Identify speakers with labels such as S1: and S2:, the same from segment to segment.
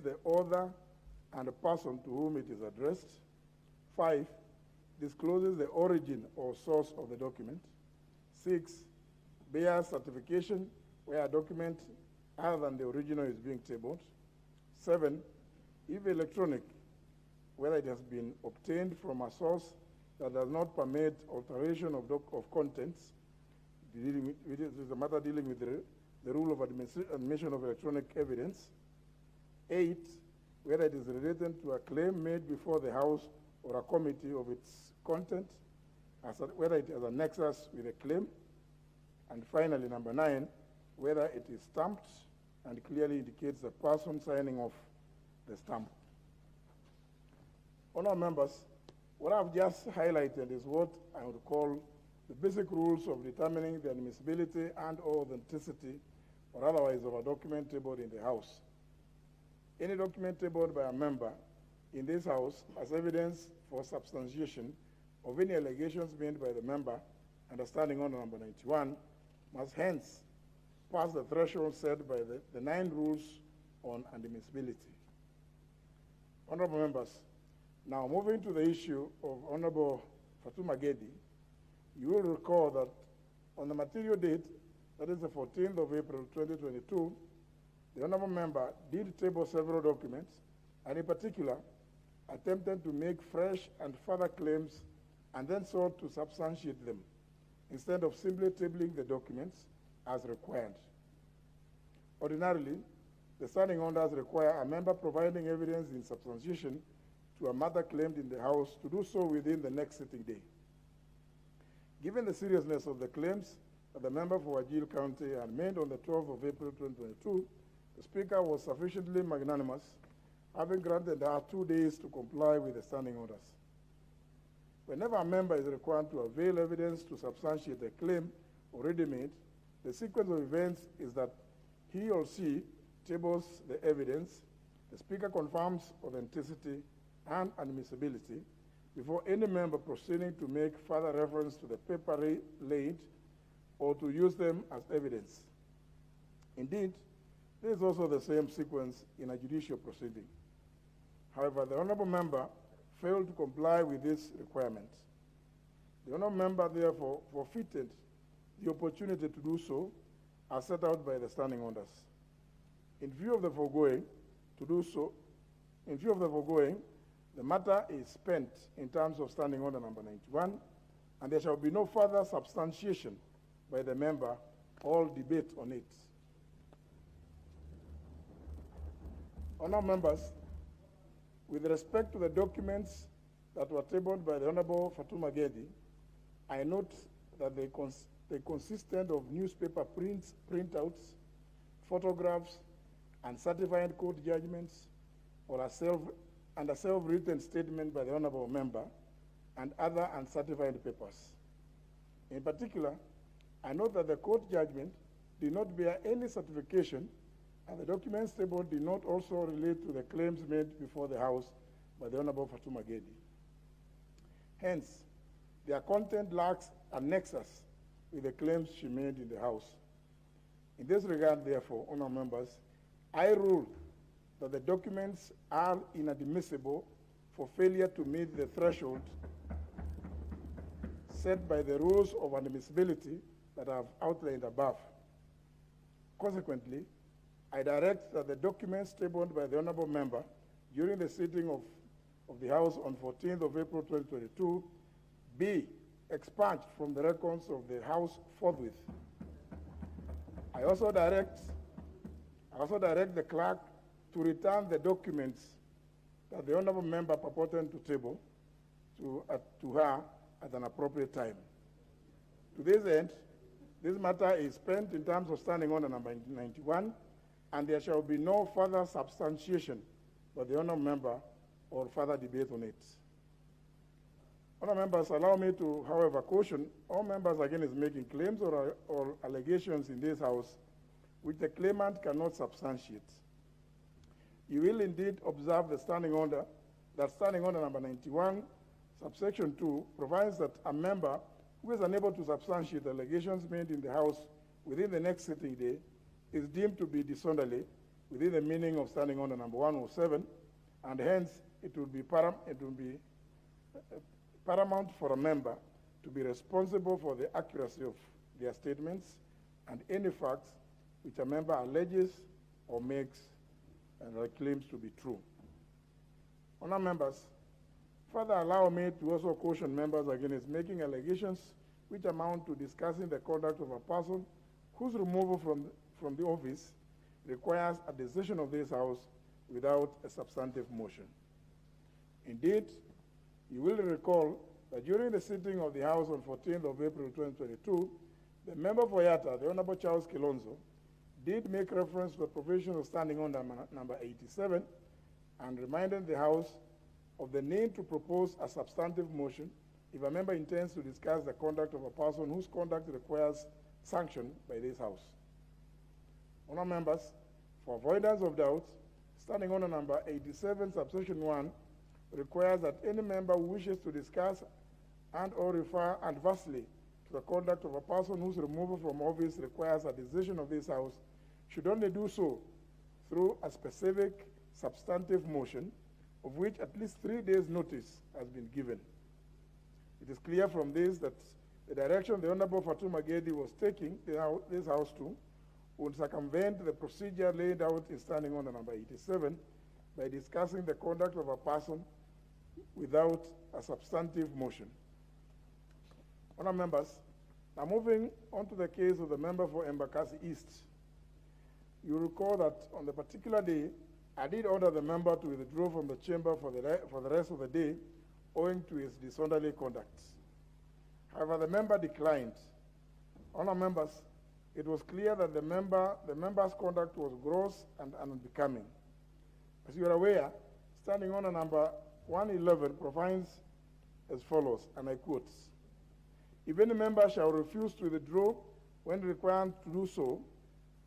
S1: the author and the person to whom it is addressed. 5, discloses the origin or source of the document. 6, bears certification where a document other than the original is being tabled. 7, if electronic, whether it has been obtained from a source that does not permit alteration of contents, it is a matter dealing with the rule of admission of electronic evidence. 8, whether it is related to a claim made before the House or a committee of its content, whether it has a nexus with a claim. And finally, number 9, whether it is stamped and clearly indicates the person signing off the stamp. Honourable members, what I've just highlighted is what I would call the basic rules of determining the admissibility and or authenticity or otherwise of a document tabled in the House. Any document tabled by a member in this House as evidence for substantiation of any allegations made by the member under Standing Order number 91 must hence pass the threshold set by the 9 rules on admissibility. Honourable members, now moving to the issue of Honourable Fatuma Gedi, you will recall that on the material date, that is the 14th of April 2022, the Honourable Member did table several documents, and in particular, attempted to make fresh and further claims and then sought to substantiate them, instead of simply tabling the documents as required. Ordinarily, the standing orders require a member providing evidence in substantiation to a matter claimed in the House to do so within the next sitting day. Given the seriousness of the claims that the member for Wajir County had made on the 12th of April 2022, the Speaker was sufficiently magnanimous, having granted her 2 days to comply with the standing orders. Whenever a member is required to avail evidence to substantiate a claim already made, the sequence of events is that he or she tables the evidence, the Speaker confirms authenticity and admissibility before any member proceeding to make further reference to the paper laid or to use them as evidence. Indeed, this is also the same sequence in a judicial proceeding. However, the Honourable Member failed to comply with this requirement. The Honourable Member therefore forfeited the opportunity to do so as set out by the standing orders. In view of the foregoing, the matter is spent in terms of Standing Order number 91, and there shall be no further substantiation by the member or debate on it. Honourable members, with respect to the documents that were tabled by the Honourable Fatuma Gedi, I note that they consisted of newspaper printouts, photographs, and certified court judgments, or a self-written statement by the Honourable Member, and other uncertified papers. In particular, I note that the court judgment did not bear any certification, and the documents tabled did not also relate to the claims made before the House by the Honourable Fatuma Gedi. Hence, their content lacks a nexus with the claims she made in the House. In this regard, therefore, Honourable Members, I rule that the documents are inadmissible for failure to meet the threshold set by the rules of admissibility that I have outlined above. Consequently, I direct that the documents tabled by the Honourable Member during the sitting of the House on 14th of April 2022 be expunged from the records of the House forthwith. I also direct the clerk to return the documents that the Honourable Member purported to table to her at an appropriate time. To this end, this matter is spent in terms of Standing Order number 91, and there shall be no further substantiation by the Honourable Member or further debate on it. Honourable Members, allow me to, however, caution all members against making claims or allegations in this House which the claimant cannot substantiate. You will indeed observe the Standing Order, that Standing Order number 91, subsection 2, provides that a member who is unable to substantiate allegations made in the House within the next sitting day is deemed to be disorderly within the meaning of Standing Order number 107, and hence it would be paramount for a member to be responsible for the accuracy of their statements and any facts which a member alleges or makes and claims to be true. Honour members, further allow me to also caution members against making allegations which amount to discussing the conduct of a person whose removal from the office requires a decision of this House without a substantive motion. Indeed, you will recall that during the sitting of the House on 14th of April 2022, the member for Yatta, the Honorable Charles Kilonzo, did make reference to the provision of Standing Order number 87 and reminded the House of the need to propose a substantive motion if a member intends to discuss the conduct of a person whose conduct requires sanction by this House. Honour members, for avoidance of doubt, Standing Order number 87, subsection 1, requires that any member who wishes to discuss and or refer adversely to the conduct of a person whose removal from office requires a decision of this House should only do so through a specific substantive motion of which at least 3 days' notice has been given. It is clear from this that the direction the Honorable Fatuma Gedi was taking this House to would circumvent the procedure laid out in Standing Order number 87 by discussing the conduct of a person without a substantive motion. Honour members, now moving on to the case of the member for Embakasi East. You recall that on the particular day, I did order the member to withdraw from the chamber for the rest of the day owing to his disorderly conduct. However, the member declined. Honour members, it was clear that the member's conduct was gross and unbecoming. As you are aware, Standing Order number 111 provides as follows, and I quote, "If any member shall refuse to withdraw when required to do so,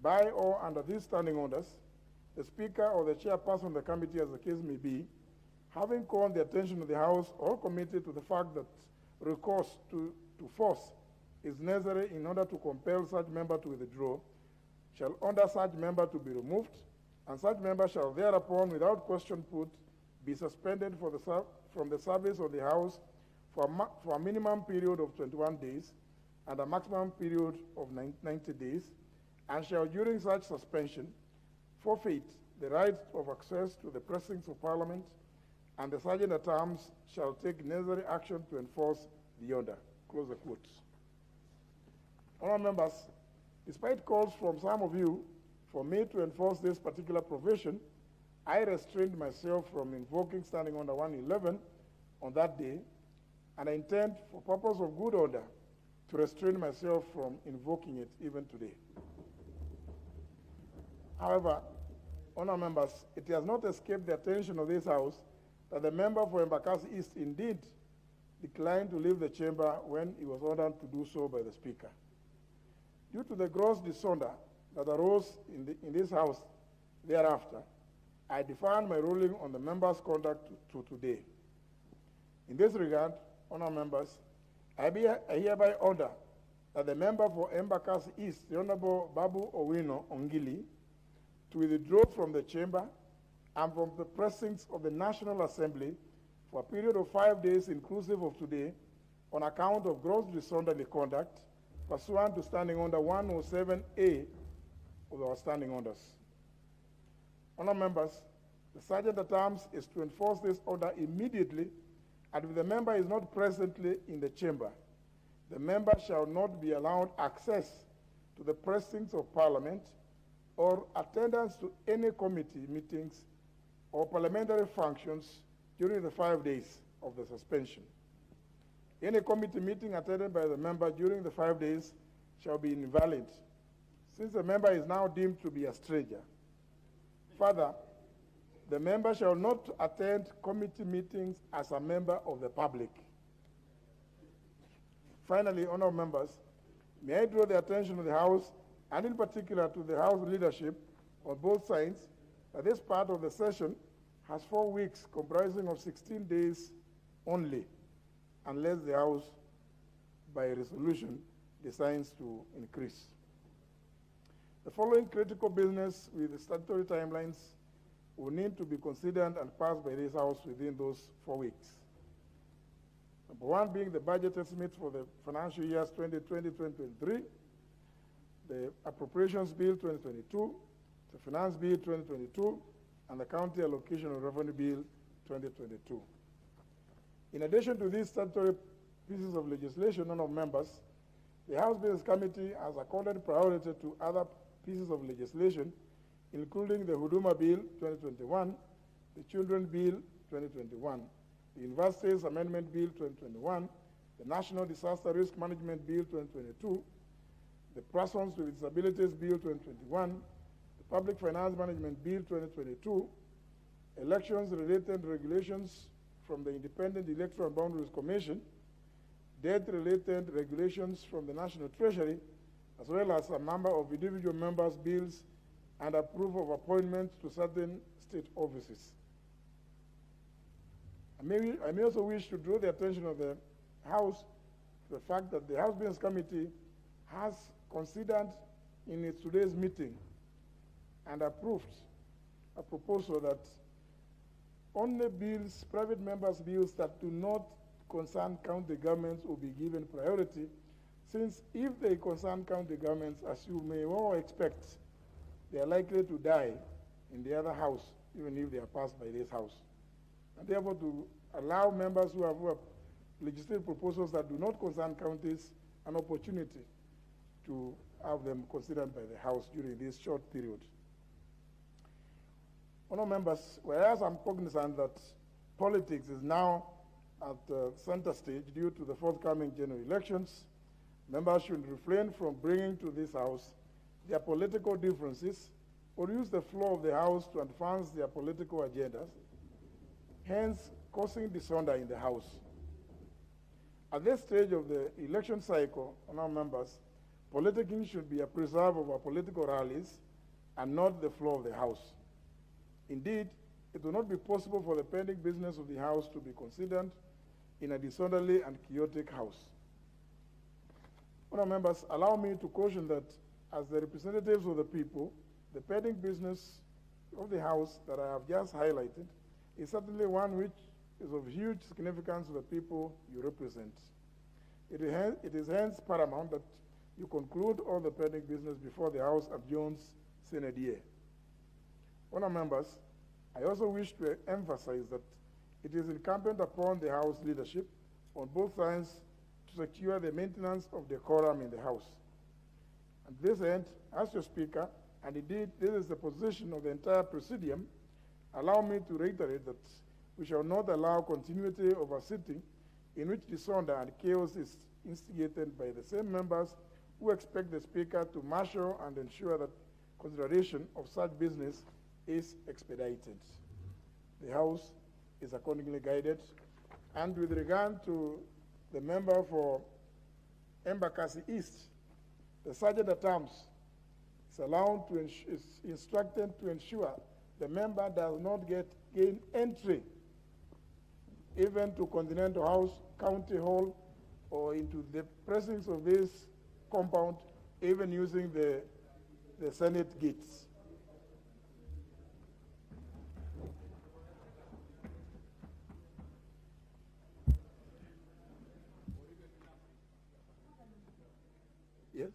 S1: by or under these standing orders, the Speaker or the Chairperson of the committee, as the case may be, having called the attention of the House or committee to the fact that recourse to force is necessary in order to compel such member to withdraw, shall order such member to be removed, and such member shall thereupon, without question put, be suspended from the service of the House for a minimum period of 21 days and a maximum period of 90 days, and shall during such suspension forfeit the right of access to the precincts of Parliament, and the Sergeant-at-Arms shall take necessary action to enforce the order." Close the quote. Honour members, despite calls from some of you for me to enforce this particular provision, I restrained myself from invoking Standing Order 111 on that day, and I intend, for purpose of good order, to restrain myself from invoking it even today. However, honour members, it has not escaped the attention of this House that the member for Embakasi East indeed declined to leave the chamber when he was ordered to do so by the Speaker. Due to the gross disorder that arose in this House thereafter, I deferred my ruling on the member's conduct to today. In this regard, honour members, I hereby order that the member for Embakasi East, the Honourable Babu Owino Ongili, to withdraw from the chamber and from the precincts of the National Assembly for a period of 5 days inclusive of today on account of gross disorderly conduct pursuant to Standing Order 107A of our standing orders. Honour members, the Sergeant-at-Arms is to enforce this order immediately, and if the member is not presently in the chamber, the member shall not be allowed access to the precincts of Parliament or attendance to any committee meetings or parliamentary functions during the 5 days of the suspension. Any committee meeting attended by the member during the 5 days shall be invalid, since the member is now deemed to be a stranger. Further, the member shall not attend committee meetings as a member of the public. Finally, honourable members, may I draw the attention of the House, and in particular to the House leadership on both sides, that this part of the session has 4 weeks comprising of 16 days only, unless the House, by resolution, decides to increase. The following critical business with the statutory timelines will need to be considered and passed by this House within those 4 weeks. Number one being the budget estimates for the financial years 2020-2023, the Appropriations Bill 2022, the Finance Bill 2022, and the County Allocation of Revenue Bill 2022. In addition to these statutory pieces of legislation, none of members, the House Business Committee has accorded priority to other pieces of legislation, including the Huduma Bill 2021, the Children Bill 2021, the Universities Amendment Bill 2021, the National Disaster Risk Management Bill 2022, the Persons with Disabilities Bill 2021, the Public Finance Management Bill 2022, elections-related regulations from the Independent Electoral and Boundaries Commission, debt-related regulations from the National Treasury, as well as a number of individual members' bills and approval of appointments to certain state offices. I may also wish to draw the attention of the House to the fact that the House Business Committee has considered in its today's meeting and approved a proposal that only bills, private members' bills that do not concern county governments will be given priority, since if they concern county governments, as you may well expect, they are likely to die in the other house, even if they are passed by this house. And therefore, to allow members who have legislative proposals that do not concern counties an opportunity to have them considered by the House during this short period. Honourable members, whereas I'm cognizant that politics is now at center stage due to the forthcoming general elections, members should refrain from bringing to this House their political differences or use the floor of the House to advance their political agendas, hence causing disorder in the House. At this stage of the election cycle, honourable members, politicking should be a preserve of our political rallies and not the floor of the House. Indeed, it will not be possible for the pending business of the House to be considered in a disorderly and chaotic House. Honourable members, allow me to caution that as the representatives of the people, the pending business of the House that I have just highlighted is certainly one which is of huge significance to the people you represent. It is hence paramount that you conclude all the pending business before the House adjourns sine die. Honourable members, I also wish to emphasize that it is incumbent upon the House leadership on both sides to secure the maintenance of decorum in the House. At this end, as your Speaker, and indeed this is the position of the entire Presidium, allow me to reiterate that we shall not allow continuity of a sitting in which disorder and chaos is instigated by the same members who expect the Speaker to marshal and ensure that consideration of such business is expedited. The House is accordingly guided. And with regard to the member for Embakasi East, the Sergeant at Arms is instructed to ensure the member does not gain entry even to Continental House, County Hall, or into the precincts of this compound, even using the Senate gates. Yes?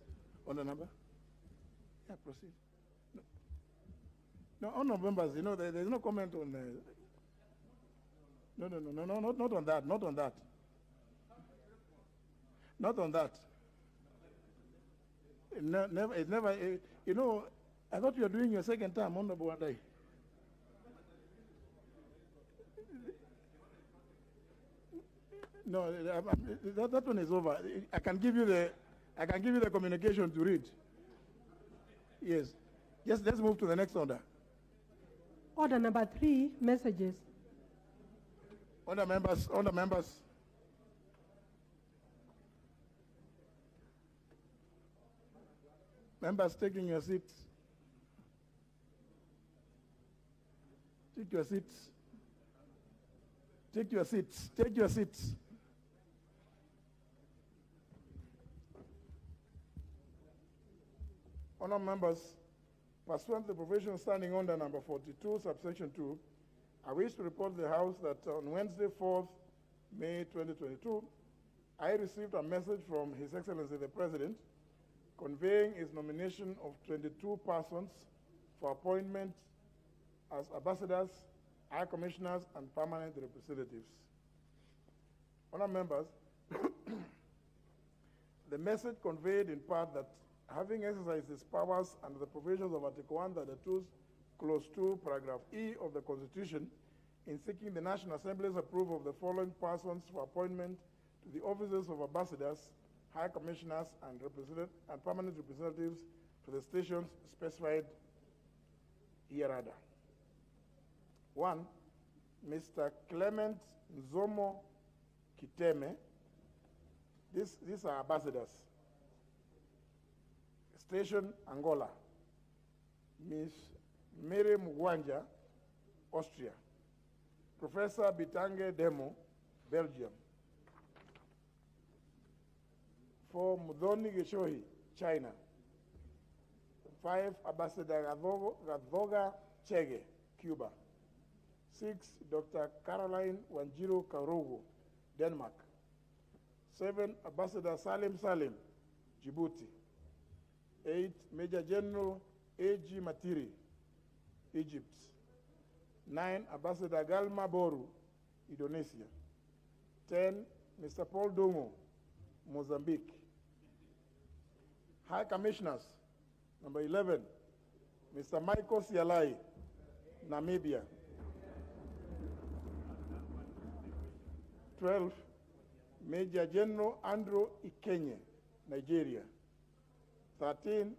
S1: On the number? Yeah, proceed. No, honourable members, you know, there's no comment on no, not on that, not on that. Not on that. It never, you know, I thought you were doing your second term, Honourable Wadai. No, that one is over. I can give you the communication to read. Yes. Yes, let's move to the next order.
S2: Order number 3, messages.
S1: Order members. Members taking your seats. Take your seats. Take your seats. Take your seats. Honourable members, Pursuant to the provision standing under number 42, subsection 2, I wish to report to the House that on Wednesday, 4th May 2022, I received a message from His Excellency the President conveying his nomination of 22 persons for appointment as ambassadors, high commissioners, and permanent representatives. Honourable members, the message conveyed in part that having exercised his powers under the provisions of Article 132, Clause 2, Paragraph E of the Constitution, in seeking the National Assembly's approval of the following persons for appointment to the offices of ambassadors, high commissioners, and permanent representatives to the stations specified hereunder. 1, Mr. Clement Nzomo Kiteme. These are ambassadors. Station Angola. Ms. Mary Mugwanja, Austria. Professor Bitange Demo, Belgium. 4, Mudhoni Geshohi, China. 5, Ambassador Gadvoga Chege, Cuba. 6, Dr. Caroline Wanjiru Karugu, Denmark. 7, Ambassador Salim Salim, Djibouti. 8, Major General A.G. Matiri, Egypt. 9, Ambassador Galma Boru, Indonesia. 10, Mr. Paul Dongo, Mozambique. High Commissioners, number 11, Mr. Michael Sialai, Namibia. 12, Major General Andrew Ikenye, Nigeria. 13,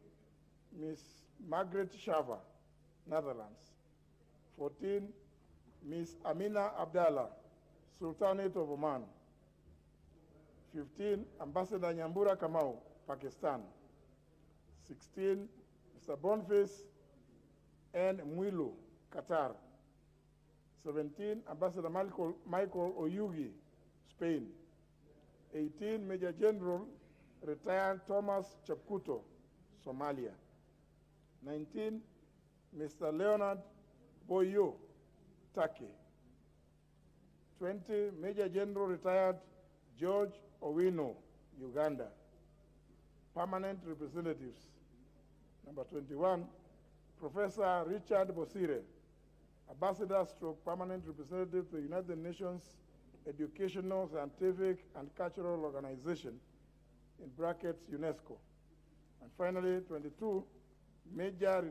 S1: Ms. Margaret Shava, Netherlands. 14, Ms. Amina Abdallah, Sultanate of Oman. 15, Ambassador Nyambura Kamau, Pakistan. 16, Mr. Boniface N. Mwilu, Qatar. 17, Ambassador Michael Oyugi, Spain. 18, Major General retired Thomas Chapkuto, Somalia. 19, Mr. Leonard Boyo, Turkey. 20, Major General retired George Owino, Uganda. Permanent representatives. Number 21, Professor Richard Bosire, Ambassador stroke permanent representative to the United Nations Educational, Scientific, and Cultural Organization, in brackets UNESCO. And finally, 22, Major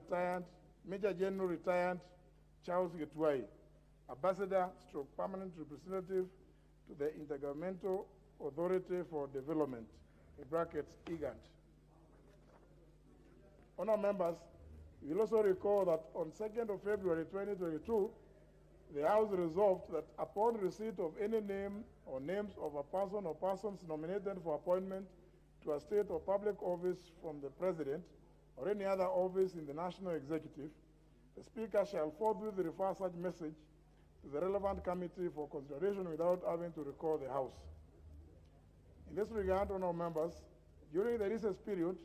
S1: General retired Charles Getwai, Ambassador stroke permanent representative to the Intergovernmental Authority for Development, in brackets IGAD. Honourable members, you will also recall that on 2nd of February 2022, the House resolved that upon receipt of any name or names of a person or persons nominated for appointment to a state or public office from the President or any other office in the National Executive, the Speaker shall forthwith refer such message to the relevant committee for consideration without having to recall the House. In this regard, honourable members, during the recess period,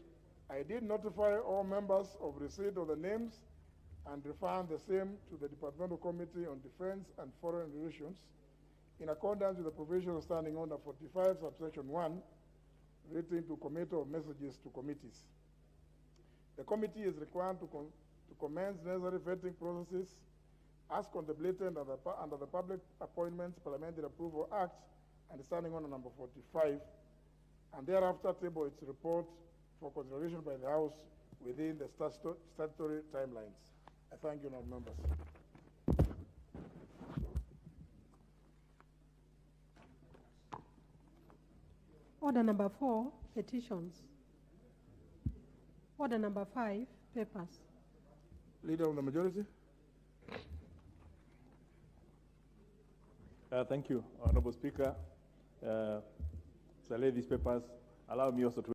S1: I did notify all members of receipt of the names and refer the same to the Departmental Committee on Defense and Foreign Relations in accordance with the provisions standing under 45, subsection 1, written to Committee of Messages to committees. The committee is required to commence necessary vetting processes as contemplated under the Public Appointments Parliamentary Approval Act and standing under number 45, and thereafter table its report for consideration by the House within the statutory timelines. I thank you, honourable members.
S2: Order number 4, petitions. Order number 5, papers.
S1: Leader of the majority.
S3: Thank you, Honourable Speaker. So I lay these papers. Allow me also to